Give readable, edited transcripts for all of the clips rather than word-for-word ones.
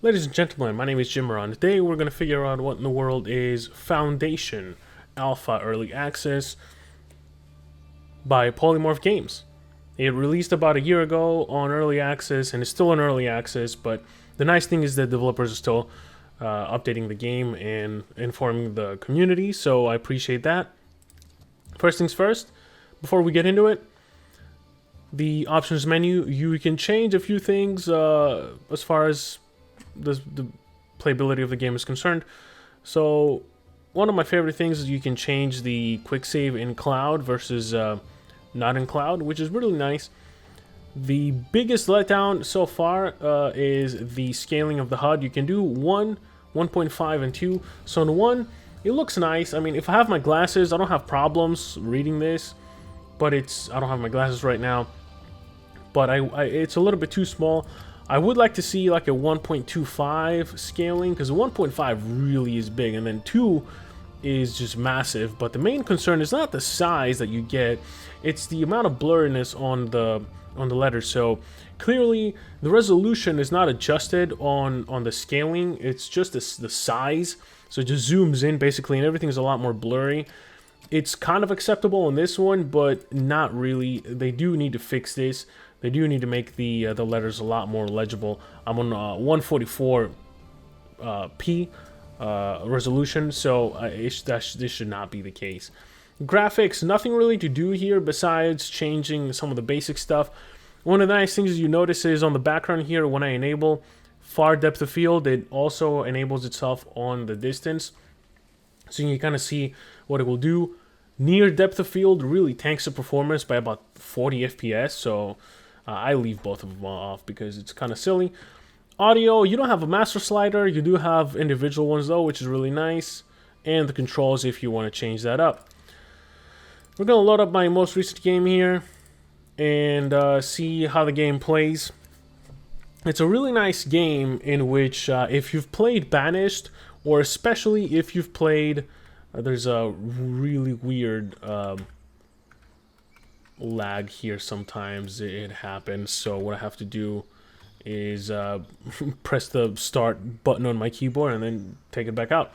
Ladies and gentlemen, my name is Jimmeron. Today we're going to figure out what in the world is Foundation Alpha Early Access by Polymorph Games. It released about a year ago on Early Access and is still in Early Access, but the nice thing is that developers are still updating the game and informing the community, so I appreciate that. First things first, before we get into it, the options menu, you can change a few things as far as the playability of the game is concerned. So one of my favorite things is you can change the quick save in cloud versus not in cloud, which is really nice. The biggest letdown so far is the scaling of the HUD. You can do 1, 1.5, and 2. So in 1, it looks nice. I mean, if I have my glasses, I don't have problems reading this, but I don't have my glasses right now. But it's a little bit too small. I would like to see like a 1.25 scaling, because 1.5 really is big, and then 2 is just massive. But the main concern is not the size that you get, it's the amount of blurriness on the letters. So clearly the resolution is not adjusted on the scaling, it's just the size. So it just zooms in basically, and everything is a lot more blurry. It's kind of acceptable in this one, but not really. They do need to fix this. They do need to make the letters a lot more legible. I'm on 144p resolution, so this should not be the case. Graphics, nothing really to do here besides changing some of the basic stuff. One of the nice things you notice is on the background here, when I enable far depth of field, it also enables itself on the distance. So you can kind of see what it will do. Near depth of field really tanks the performance by about 40 FPS, so I leave both of them off because it's kind of silly. Audio, you don't have a master slider. You do have individual ones though, which is really nice. And the controls if you want to change that up. We're going to load up my most recent game here and see how the game plays. It's a really nice game in which if you've played Banished, or especially if you've played, there's a really weird lag here sometimes. It happens, so what I have to do is press the start button on my keyboard and then take it back out.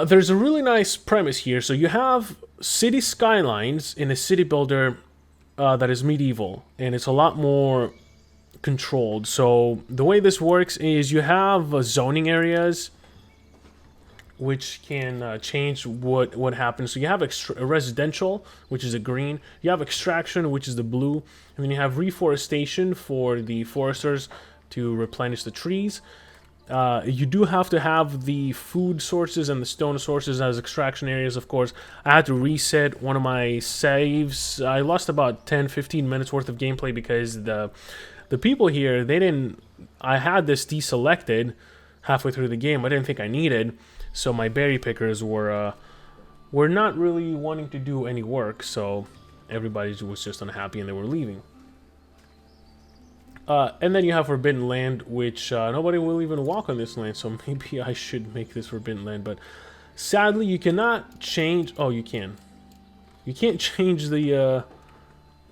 There's a really nice premise here. So you have Cities Skylines in a city builder that is medieval, and it's a lot more controlled. So the way this works is you have zoning areas which can change what happens. So you have residential, which is a green. You have extraction, which is the blue. And then you have reforestation for the foresters to replenish the trees. You do have to have the food sources and the stone sources as extraction areas, of course. I had to reset one of my saves. I lost about 10-15 minutes worth of gameplay because the people here, I had this deselected halfway through the game. I didn't think I needed. So my berry pickers were not really wanting to do any work, so everybody was just unhappy and they were leaving. And then you have Forbidden Land, which nobody will even walk on this land, so maybe I should make this Forbidden Land. But sadly, you cannot change. Oh, you can. You can't change the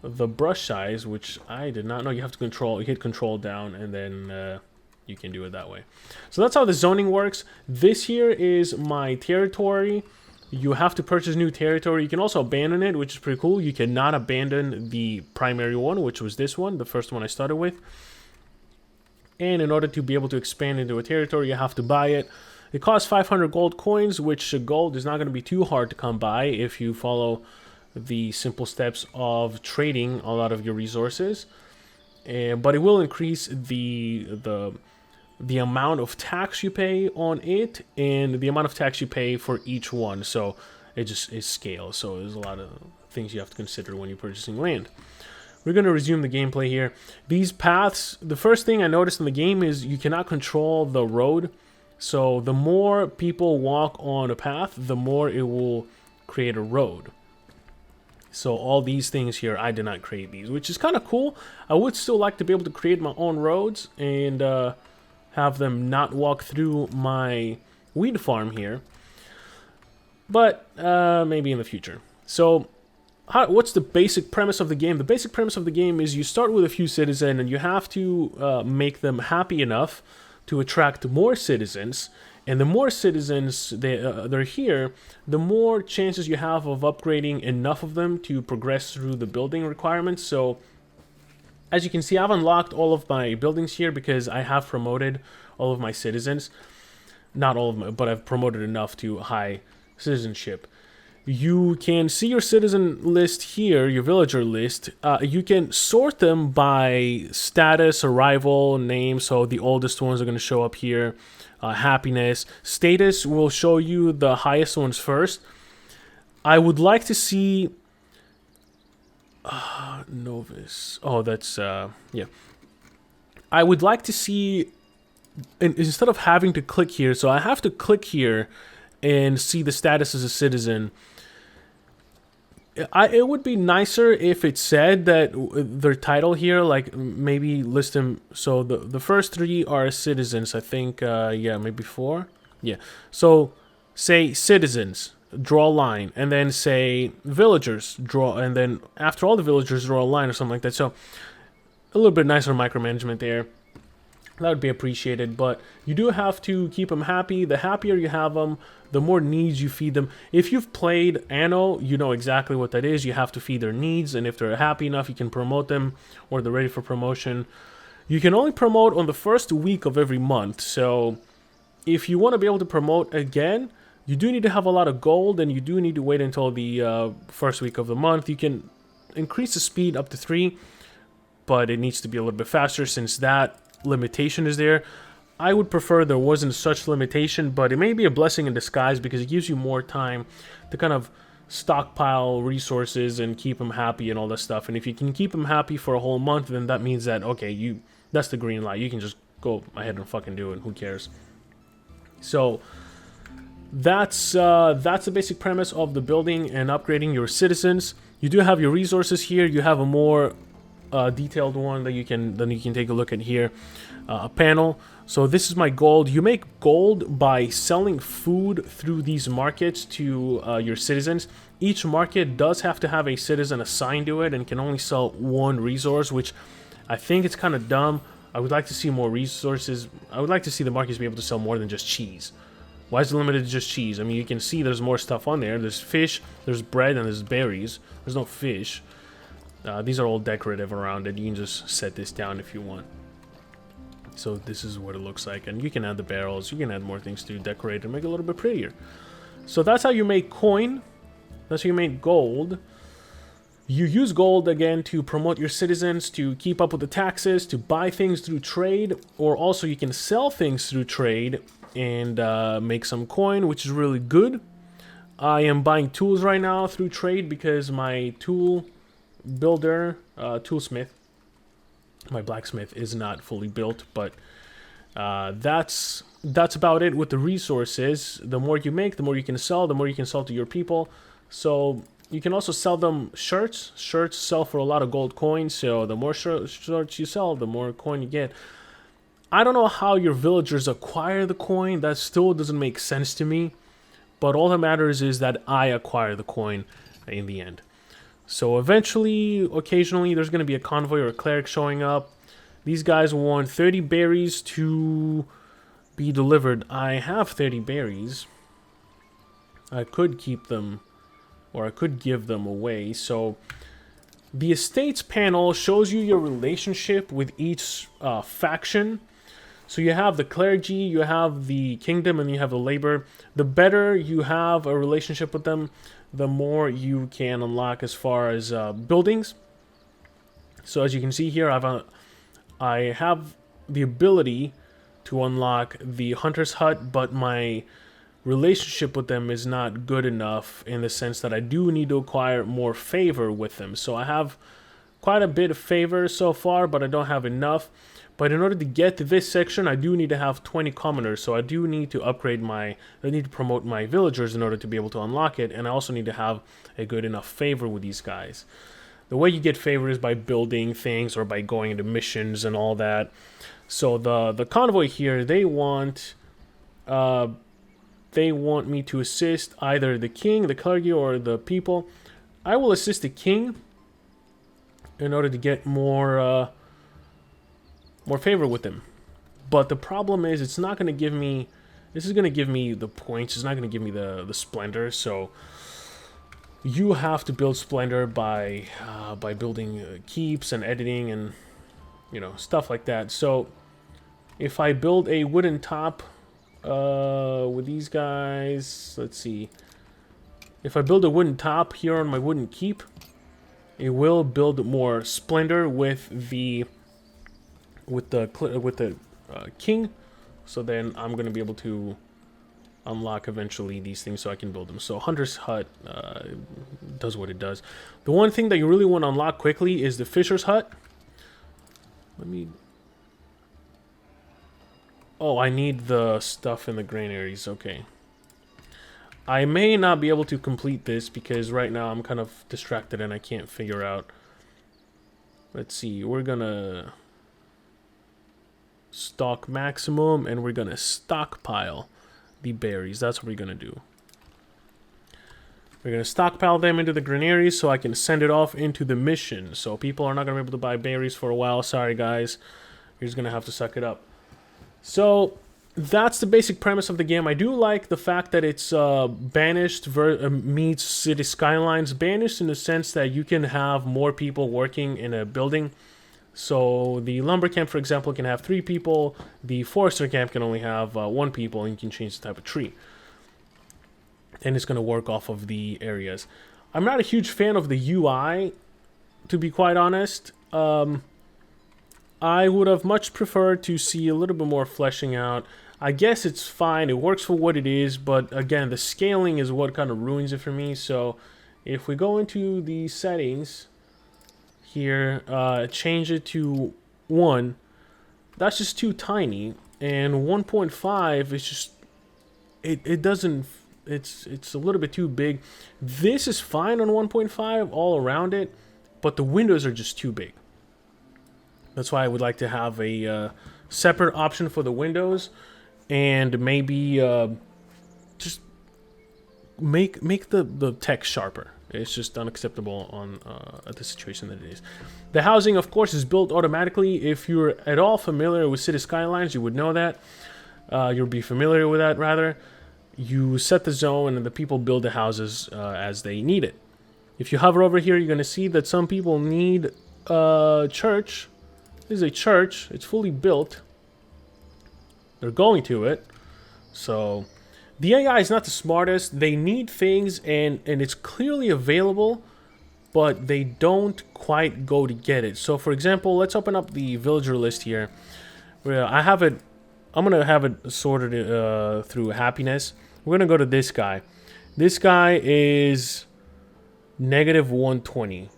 brush size, which I did not know. You have to hit control down, and then you can do it that way. So that's how the zoning works. This here is my territory. You have to purchase new territory. You can also abandon it, which is pretty cool. You cannot abandon the primary one, which was this one, the first one I started with. And in order to be able to expand into a territory, you have to buy it. It costs 500 gold coins, which gold is not going to be too hard to come by if you follow the simple steps of trading a lot of your resources. But it will increase the amount of tax you pay on it and the amount of tax you pay for each one. So it scales. So there's a lot of things you have to consider when you're purchasing land. We're going to resume the gameplay here. These paths, the first thing I noticed in the game is you cannot control the road. So the more people walk on a path, the more it will create a road. So all these things here, I did not create these, which is kind of cool. I would still like to be able to create my own roads and have them not walk through my weed farm here. But maybe in the future. So what's the basic premise of the game? The basic premise of the game is you start with a few citizens and you have to make them happy enough to attract more citizens. And the more citizens they're here, the more chances you have of upgrading enough of them to progress through the building requirements. So as you can see, I've unlocked all of my buildings here because I have promoted all of my citizens. Not all of them, but I've promoted enough to high citizenship. You can see your citizen list here, your villager list. You can sort them by status, arrival, name. So the oldest ones are going to show up here. Happiness. Status will show you the highest ones first. I would like to see... Novice. Oh, that's... yeah. I would like to see... instead of having to click here, so I have to click here and see the status as a citizen. It would be nicer if it said that their title here, like maybe list them. So the first three are citizens, I think. Yeah, maybe four. Yeah. So say citizens, draw a line, and then say villagers, draw, and then after all the villagers, draw a line or something like that. So a little bit nicer micromanagement there. That would be appreciated, but you do have to keep them happy. The happier you have them, the more needs you feed them. If you've played Anno, you know exactly what that is. You have to feed their needs, and if they're happy enough, you can promote them, or they're ready for promotion. You can only promote on the first week of every month, so if you want to be able to promote again, you do need to have a lot of gold, and you do need to wait until the first week of the month. You can increase the speed up to 3, but it needs to be a little bit faster since that limitation is there. I would prefer there wasn't such limitation, but it may be a blessing in disguise because it gives you more time to kind of stockpile resources and keep them happy and all that stuff. And if you can keep them happy for a whole month, then that means that, okay, that's the green light. You can just go ahead and fucking do it. Who cares? So that's the basic premise of the building and upgrading your citizens. You do have your resources here. You have a more detailed one that you can take a look at here, a panel. So this is my gold. You make gold by selling food through these markets to your citizens. Each market does have to have a citizen assigned to it and can only sell one resource, which I think it's kind of dumb. I would like to see more resources. I would like to see the markets be able to sell more than just cheese. Why is it limited to just cheese? I mean, you can see there's more stuff on there. There's fish, there's bread, and there's berries. There's no fish. These are all decorative around it. You can just set this down if you want. So this is what it looks like. And you can add the barrels. You can add more things to decorate and make it a little bit prettier. So that's how you make coin. That's how you make gold. You use gold, again, to promote your citizens, to keep up with the taxes, to buy things through trade. Or also you can sell things through trade and make some coin, which is really good. I am buying tools right now through trade because my tool builder, toolsmith, my blacksmith is not fully built, but that's about it with the resources. The more you make, the more you can sell, the more you can sell to your people. So you can also sell them shirts. Shirts sell for a lot of gold coins, so the more shirts you sell, the more coin you get. I don't know how your villagers acquire the coin. That still doesn't make sense to me, but all that matters is that I acquire the coin in the end. So eventually, occasionally, there's going to be a convoy or a cleric showing up. These guys want 30 berries to be delivered. I have 30 berries. I could keep them, or I could give them away. So the estates panel shows you your relationship with each faction. So you have the clergy, you have the kingdom, and you have the labor. The better you have a relationship with them, the more you can unlock as far as buildings. So as you can see here, I have the ability to unlock the hunter's hut, but my relationship with them is not good enough in the sense that I do need to acquire more favor with them. So I have quite a bit of favor so far, but I don't have enough. But in order to get to this section, I do need to have 20 commoners. So I do need to I need to promote my villagers in order to be able to unlock it. And I also need to have a good enough favor with these guys. The way you get favor is by building things or by going into missions and all that. So the convoy here, they want me to assist either the king, the clergy, or the people I will assist the king in order to get more favor with him. But the problem is, it's not going to give me... This is going to give me the points. It's not going to give me the splendor. So you have to build splendor by building keeps and editing and, you know, stuff like that. So if I build a wooden top with these guys, let's see. If I build a wooden top here on my wooden keep, it will build more splendor with the king. So then I'm going to be able to unlock eventually these things so I can build them. So Hunter's Hut does what it does. The one thing that you really want to unlock quickly is the Fisher's Hut. Let me... Oh, I need the stuff in the granaries. Okay. I may not be able to complete this because right now I'm kind of distracted and I can't figure out. Let's see. We're going to... stock maximum, and we're gonna stockpile the berries. That's what we're gonna do. We're gonna stockpile them into the granaries so I can send it off into the mission. So people are not gonna be able to buy berries for a while. Sorry guys, you're just gonna have to suck it up. So that's the basic premise of the game. I do like the fact that it's Banished meets Cities Skylines. Banished in the sense that you can have more people working in a building. So the lumber camp, for example, can have 3 people. The forester camp can only have 1 people, and you can change the type of tree. And it's going to work off of the areas. I'm not a huge fan of the UI, to be quite honest. I would have much preferred to see a little bit more fleshing out. I guess it's fine. It works for what it is. But again, the scaling is what kind of ruins it for me. So if we go into the settings... here, change it to 1. That's just too tiny, and 1.5 is just it doesn't, it's a little bit too big. This is fine on 1.5 all around it, but the windows are just too big. That's why I would like to have a separate option for the windows, and maybe just make the text sharper. It's just unacceptable on the situation that it is. The housing, of course, is built automatically. If you're at all familiar with Cities Skylines, you would know that. You'll be familiar with that, rather. You set the zone, and the people build the houses as they need it. If you hover over here, you're going to see that some people need a church. This is a church. It's fully built. They're going to it. So... the AI is not the smartest. They need things, and it's clearly available, but they don't quite go to get it. So, for example, let's open up the villager list here. Where I have it. I'm gonna have it sorted through happiness. We're gonna go to this guy. This guy is -120.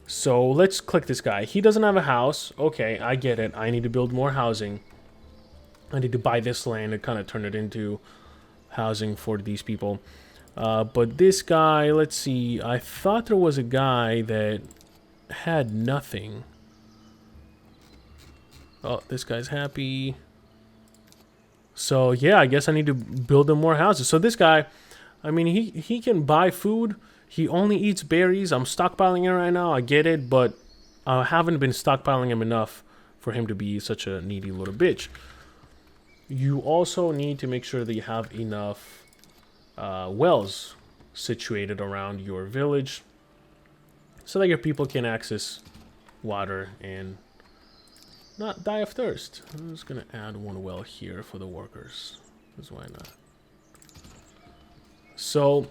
So let's click this guy. He doesn't have a house. Okay, I get it. I need to build more housing. I need to buy this land and kind of turn it into housing for these people. But this guy, let's see, I thought there was a guy that had nothing. Oh, this guy's happy. So yeah, I guess I need to build him more houses. So this guy, I mean, he can buy food. He only eats berries. I'm stockpiling it right now. I get it, but I haven't been stockpiling him enough for him to be such a needy little bitch. You also need to make sure that you have enough wells situated around your village so that your people can access water and not die of thirst. I'm just going to add 1 well here for the workers, because why not? So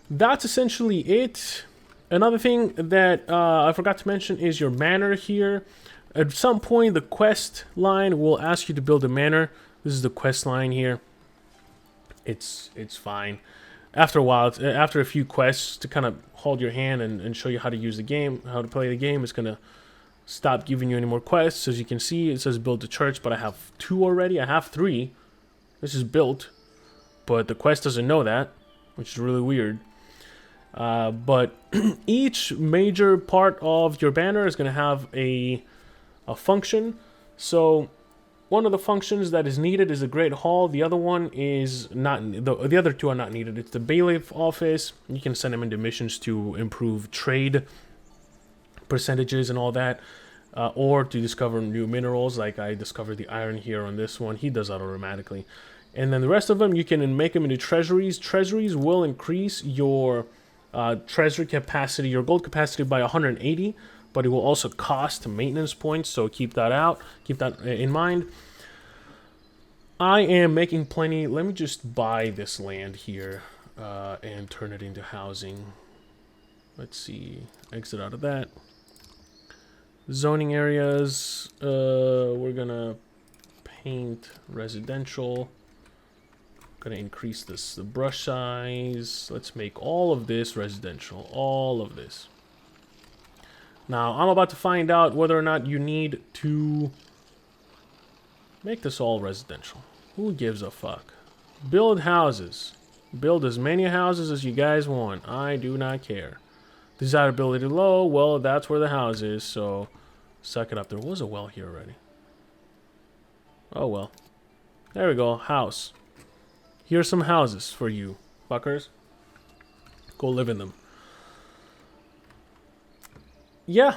that's essentially it. Another thing that I forgot to mention is your manor here. At some point, the quest line will ask you to build a manor. This is the quest line here. It's fine. After a while, after a few quests to kind of hold your hand and show you how to use the game, how to play the game, it's going to stop giving you any more quests. As you can see, it says build a church, but I have 2 already. I have 3. This is built, but the quest doesn't know that, which is really weird. But each major part of your banner is going to have a function. So one of the functions that is needed is a Great Hall. The other one is not. The other two are not needed. It's the bailiff office. You can send him into missions to improve trade percentages and all that, or to discover new minerals. Like I discovered the iron here on this one. He does that automatically. And then the rest of them, you can make them into treasuries. Treasuries will increase your treasury capacity, your gold capacity by 180, but it will also cost maintenance points, so keep that in mind. I am making plenty. Let me just buy this land here and turn it into housing. Let's see, exit out of that. Zoning areas, we're gonna paint residential. Gonna increase the brush size. Let's make all of this residential, all of this. Now, I'm about to find out whether or not you need to make this all residential. Who gives a fuck? Build houses. Build as many houses as you guys want. I do not care. Desirability low. Well, that's where the house is, so suck it up. There was a well here already. Oh, well. There we go. House. Here's some houses for you, fuckers. Go live in them. Yeah,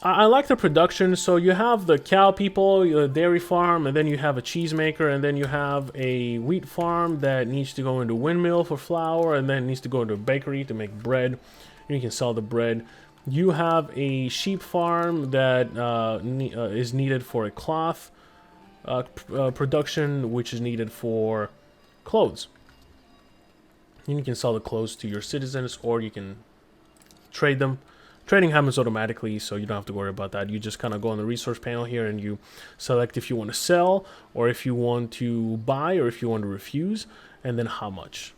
I like the production. So you have the cow people, the dairy farm, and then you have a cheesemaker, and then you have a wheat farm that needs to go into windmill for flour, and then needs to go into a bakery to make bread. And you can sell the bread. You have a sheep farm that is needed for a cloth production, which is needed for clothes. And you can sell the clothes to your citizens, or you can trade them. Trading happens automatically, so you don't have to worry about that. You just kind of go on the resource panel here and you select if you want to sell, or if you want to buy, or if you want to refuse, and then how much.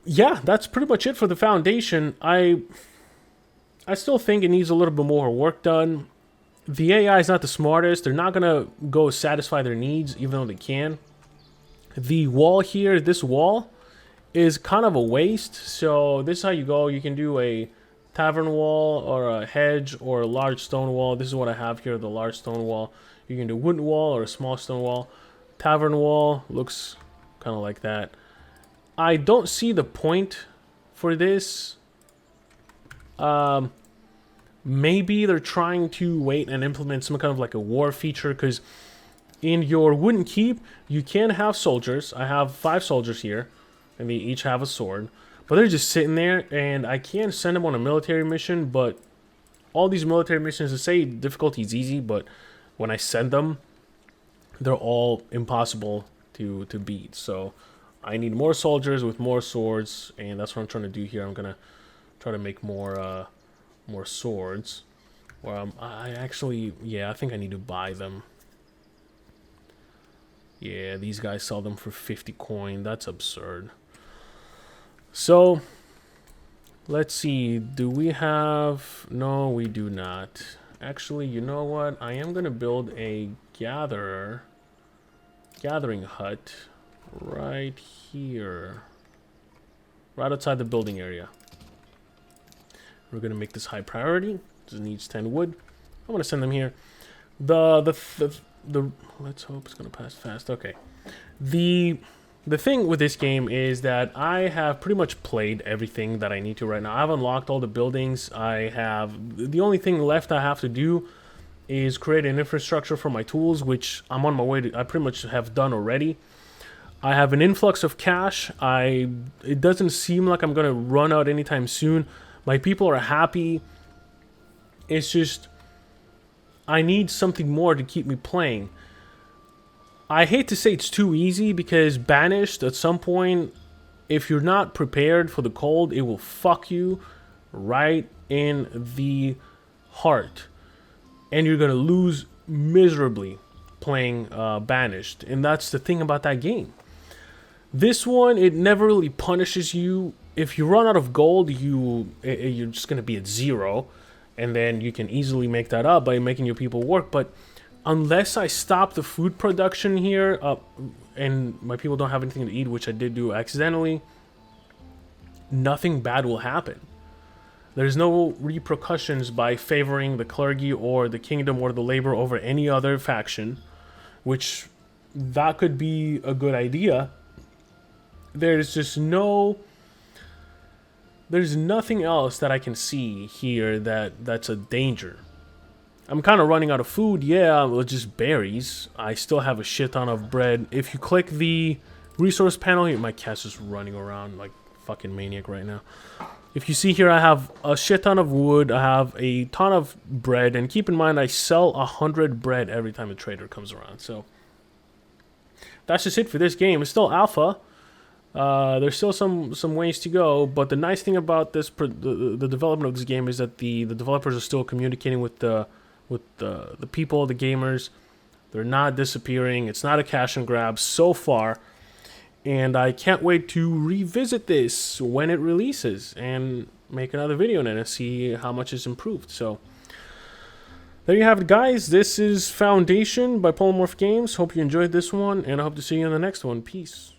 Yeah, that's pretty much it for the foundation. I still think it needs a little bit more work done. The AI is not the smartest. They're not going to go satisfy their needs, even though they can. The wall here, this wall, is kind of a waste. So this is how you go. You can do a tavern wall or a hedge or a large stone wall. This is what I have here, the large stone wall. You can do wooden wall or a small stone wall. Tavern wall looks kind of like that. I don't see the point for this. Maybe they're trying to wait and implement some kind of like a war feature, because in your wooden keep, you can have soldiers. I have 5 soldiers here, and they each have a sword. But they're just sitting there, and I can send them on a military mission, but all these military missions, they say difficulty is easy, but when I send them, they're all impossible to beat. So I need more soldiers with more swords, and that's what I'm trying to do here. I'm gonna try to make more swords. Or I think I need to buy them. Yeah, these guys sell them for 50 coin. That's absurd. So, let's see. Do we have... No, we do not. Actually, you know what? I am going to build a gathering hut right here. Right outside the building area. We're going to make this high priority. This needs 10 wood. I'm going to send them here. Let's hope it's going to pass fast. Okay. The thing with this game is that I have pretty much played everything that I need to right now. I've unlocked all the buildings. The only thing left I have to do is create an infrastructure for my tools, which I'm on my way to. I pretty much have done already. I have an influx of cash. It doesn't seem like I'm going to run out anytime soon. My people are happy. It's just I need something more to keep me playing. I hate to say it's too easy, because Banished, at some point, if you're not prepared for the cold, it will fuck you right in the heart. And you're going to lose miserably playing Banished. And that's the thing about that game. This one, it never really punishes you. If you run out of gold, you're just going to be at 0. And then you can easily make that up by making your people work. But unless I stop the food production here, and my people don't have anything to eat, which I did do accidentally, nothing bad will happen. There's no repercussions by favoring the clergy or the kingdom or the labor over any other faction, which that could be a good idea. There's just there's nothing else that I can see here that's a danger. I'm kind of running out of food. Yeah, well, just berries. I still have a shit ton of bread. If you click the resource panel here, my cat's just running around like fucking maniac right now. If you see here, I have a shit ton of wood. I have a ton of bread. And keep in mind, I sell 100 bread every time a trader comes around. So that's just it for this game. It's still alpha. There's still some ways to go. But the nice thing about this, the development of this game is that the developers are still communicating with the people, the gamers. They're not disappearing. It's not a cash and grab so far. And I can't wait to revisit this when it releases and make another video on it and see how much it's improved. So there you have it, guys. This is Foundation by Polymorph Games. Hope you enjoyed this one, and I hope to see you in the next one. Peace.